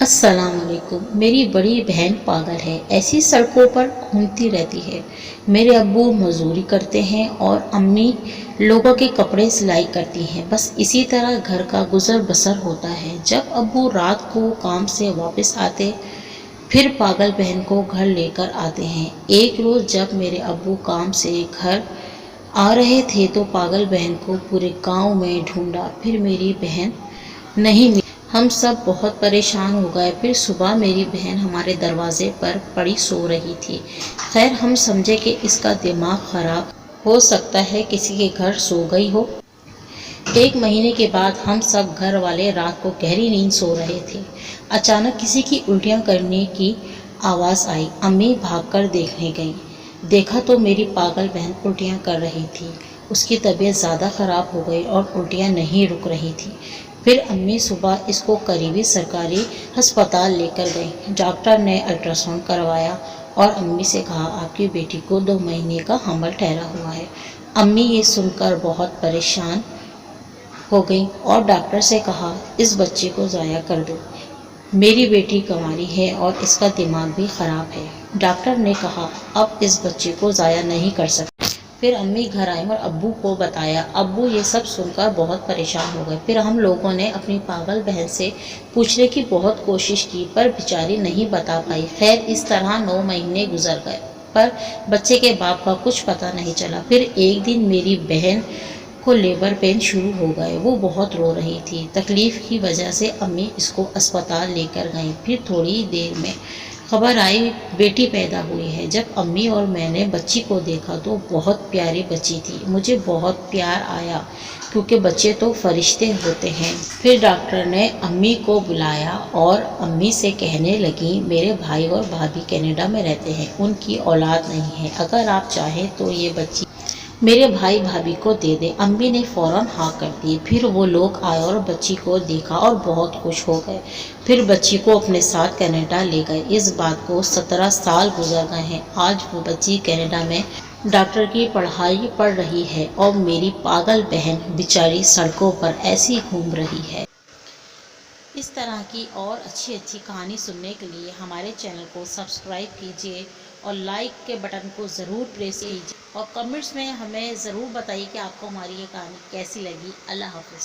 السلام علیکم۔ میری بڑی بہن پاگل ہے، ایسی سڑکوں پر گھومتی رہتی ہے۔ میرے ابو مزدوری کرتے ہیں اور امی لوگوں کے کپڑے سلائی کرتی ہیں۔ بس اسی طرح گھر کا گزر بسر ہوتا ہے۔ جب ابو رات کو کام سے واپس آتے پھر پاگل بہن کو گھر لے کر آتے ہیں۔ ایک روز جب میرے ابو کام سے گھر آ رہے تھے تو پاگل بہن کو پورے گاؤں میں ڈھونڈا، پھر میری بہن نہیں ملی۔ ہم سب بہت پریشان ہو گئے۔ پھر صبح میری بہن ہمارے دروازے پر پڑی سو رہی تھی۔ خیر ہم سمجھے کہ اس کا دماغ خراب ہو سکتا ہے، کسی کے گھر سو گئی ہو۔ ایک مہینے کے بعد ہم سب گھر والے رات کو گہری نیند سو رہے تھے۔ اچانک کسی کی الٹیاں کرنے کی آواز آئی۔ امی بھاگ کر دیکھنے گئیں۔ دیکھا تو میری پاگل بہن الٹیاں کر رہی تھی۔ اس کی طبیعت زیادہ خراب ہو گئی اور الٹیاں نہیں رک رہی تھیں۔ پھر امی صبح اس کو قریبی سرکاری ہسپتال لے کر گئیں۔ ڈاکٹر نے الٹرا ساؤنڈ کروایا اور امی سے کہا آپ کی بیٹی کو 2 مہینے کا حمل ٹھہرا ہوا ہے۔ امی یہ سن کر بہت پریشان ہو گئیں اور ڈاکٹر سے کہا اس بچے کو ضائع کر دو، میری بیٹی کنواری ہے اور اس کا دماغ بھی خراب ہے۔ ڈاکٹر نے کہا اب اس بچے کو ضائع نہیں کر سکتے۔ پھر امی گھر آئیں اور ابو کو بتایا۔ ابو یہ سب سن کر بہت پریشان ہو گئے۔ پھر ہم لوگوں نے اپنی پاگل بہن سے پوچھنے کی بہت کوشش کی پر بیچاری نہیں بتا پائی۔ خیر اس طرح 9 مہینے گزر گئے پر بچے کے باپ کا کچھ پتہ نہیں چلا۔ پھر ایک دن میری بہن کو لیبر پین شروع ہو گئے۔ وہ بہت رو رہی تھی۔ تکلیف کی وجہ سے امی اس کو اسپتال لے کر گئیں۔ پھر تھوڑی دیر میں خبر آئی بیٹی پیدا ہوئی ہے۔ جب امی اور میں نے بچی کو دیکھا تو بہت پیاری بچی تھی۔ مجھے بہت پیار آیا کیونکہ بچے تو فرشتے ہوتے ہیں۔ پھر ڈاکٹر نے امی کو بلایا اور امی سے کہنے لگیں میرے بھائی اور بھابھی کینیڈا میں رہتے ہیں، ان کی اولاد نہیں ہے، اگر آپ چاہیں تو یہ بچی میرے بھائی بھابھی کو دے دیں۔ امی نے فوراً ہاں کر دی۔ پھر وہ لوگ آئے اور بچی کو دیکھا اور بہت خوش ہو گئے۔ پھر بچی کو اپنے ساتھ کینیڈا لے گئے۔ اس بات کو 17 سال گزر گئے ہیں۔ آج وہ بچی کینیڈا میں ڈاکٹر کی پڑھائی پڑھ رہی ہے اور میری پاگل بہن بیچاری سڑکوں پر ایسی گھوم رہی ہے۔ اس طرح کی اور اچھی کہانی سننے کے لیے ہمارے چینل کو سبسکرائب کیجیے اور لائک کے بٹن کو ضرور پریس کیجیے اور کمنٹس میں ہمیں ضرور بتائیے کہ آپ کو ہماری یہ کہانی کیسی لگی۔ اللہ حافظ۔